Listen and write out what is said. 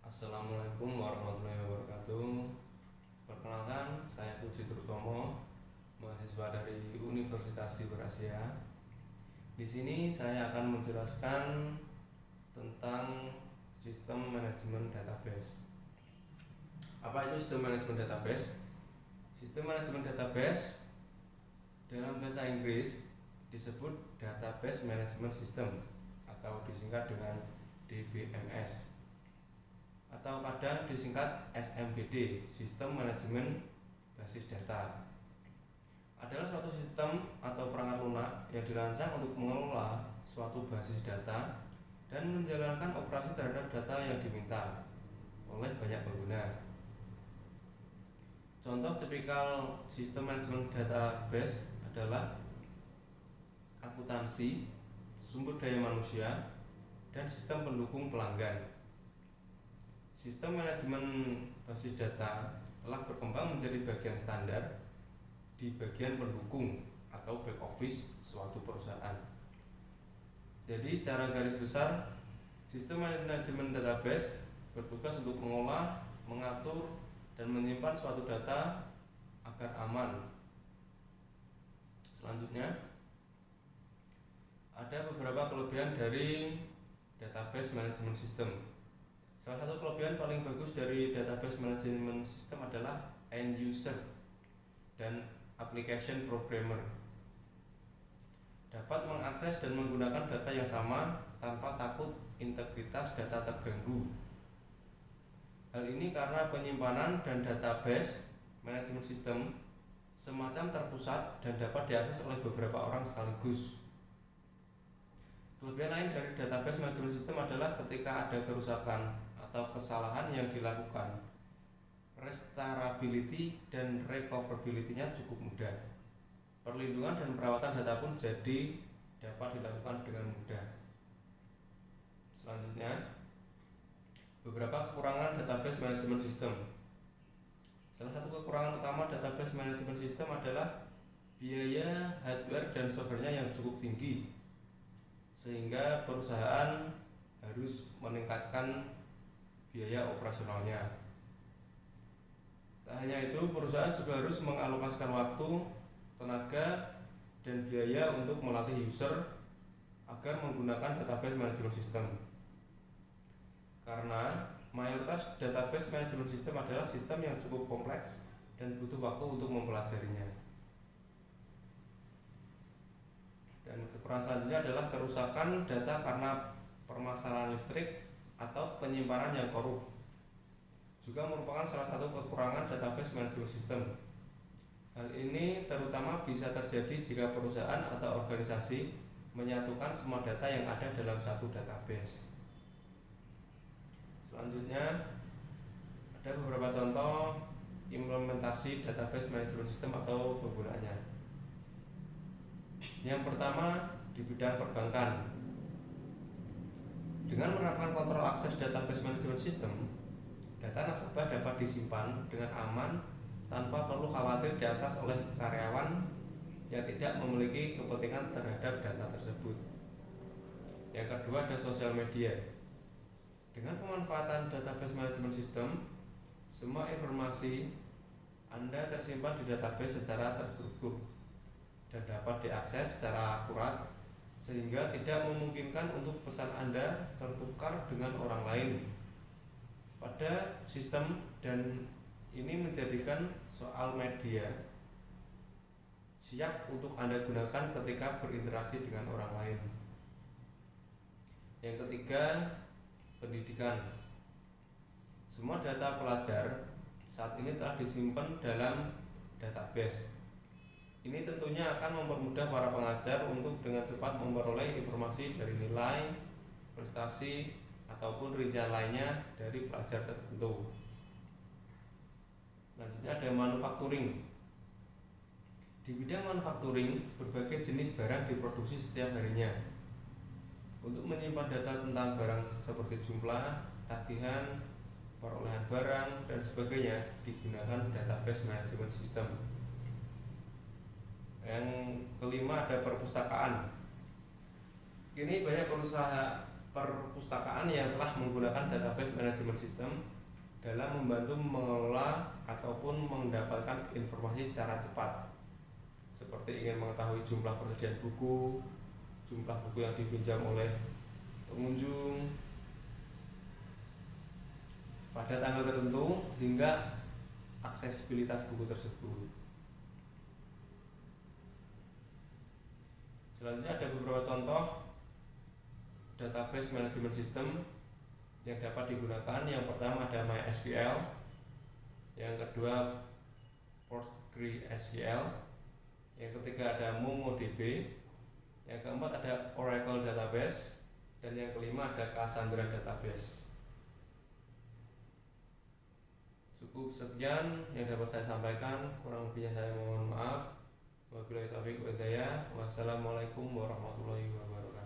Assalamualaikum warahmatullahi wabarakatuh. Perkenalkan, saya Puji Trutomo, mahasiswa dari Universitas Eurasia. Di sini saya akan menjelaskan tentang sistem manajemen database. Apa itu sistem manajemen database? Sistem manajemen database dalam bahasa Inggris disebut Database Management System atau disingkat dengan DBMS, atau kadang disingkat SMBD, Sistem Manajemen Basis Data. Adalah suatu sistem atau perangkat lunak yang dirancang untuk mengelola suatu basis data dan menjalankan operasi terhadap data yang diminta oleh banyak pengguna. Contoh tipikal sistem manajemen database adalah akuntansi, sumber daya manusia, dan sistem pendukung pelanggan. Sistem manajemen basis data telah berkembang menjadi bagian standar di bagian pendukung atau back office suatu perusahaan. Jadi secara garis besar, sistem manajemen database bertugas untuk mengolah, mengatur, dan menyimpan suatu data agar aman. Selanjutnya, ada beberapa kelebihan dari database management system. Salah satu kelebihan paling bagus dari database management system adalah end user dan application programmer dapat mengakses dan menggunakan data yang sama tanpa takut integritas data terganggu. Hal ini karena penyimpanan dan database management system semacam terpusat dan dapat diakses oleh beberapa orang sekaligus. Kelebihan lain dari database management system adalah ketika ada kerusakan atau kesalahan yang dilakukan, restorability dan recoverability-nya cukup mudah. Perlindungan dan perawatan data pun jadi dapat dilakukan dengan mudah. Selanjutnya, beberapa kekurangan database management system. Salah satu kekurangan utama database management system adalah biaya hardware dan softwarenya yang cukup tinggi, sehingga perusahaan harus meningkatkan biaya operasionalnya. Tak hanya itu, perusahaan juga harus mengalokasikan waktu, tenaga, dan biaya untuk melatih user agar menggunakan database management system. Karena mayoritas database management system adalah sistem yang cukup kompleks dan butuh waktu untuk mempelajarinya. Dan kekurangan selanjutnya adalah kerusakan data karena permasalahan listrik atau penyimpanan yang korup. Juga merupakan salah satu kekurangan database management system. Hal ini terutama bisa terjadi jika perusahaan atau organisasi menyatukan semua data yang ada dalam satu database. Selanjutnya, ada beberapa contoh implementasi database management system atau penggunaannya. Yang pertama, di bidang perbankan. Dengan menerapkan kontrol akses database management system, data nasabah dapat disimpan dengan aman tanpa perlu khawatir diakses oleh karyawan yang tidak memiliki kepentingan terhadap data tersebut. Yang kedua, ada sosial media. Dengan pemanfaatan database management system, semua informasi Anda tersimpan di database secara terstruktur dan dapat diakses secara akurat, sehingga tidak memungkinkan untuk pesan Anda tertukar dengan orang lain pada sistem, dan ini menjadikan soal media siap untuk Anda gunakan ketika berinteraksi dengan orang lain. Yang ketiga, pendidikan. Semua data pelajar saat ini telah disimpan dalam database. Ini tentunya akan mempermudah para pengajar untuk dengan cepat memperoleh informasi dari nilai, prestasi, ataupun rincian lainnya dari pelajar tertentu. Selanjutnya ada manufacturing. Di bidang manufacturing, berbagai jenis barang diproduksi setiap harinya. Untuk menyimpan data tentang barang seperti jumlah, tagihan, perolehan barang, dan sebagainya digunakan database management system. Yang kelima, ada perpustakaan. Kini banyak perpustakaan yang telah menggunakan database management system dalam membantu mengelola ataupun mendapatkan informasi secara cepat, seperti ingin mengetahui jumlah persediaan buku, jumlah buku yang dipinjam oleh pengunjung pada tanggal tertentu, hingga aksesibilitas buku tersebut. Selanjutnya ada beberapa contoh database management system yang dapat digunakan. Yang pertama ada MySQL, yang kedua PostgreSQL, yang ketiga ada MongoDB, yang keempat ada Oracle Database, dan yang kelima ada Cassandra Database. Cukup sekian yang dapat saya sampaikan, kurang lebihnya saya mohon maaf. Wabillahi taufiq wal hidayah. Wassalamualaikum warahmatullahi wabarakatuh.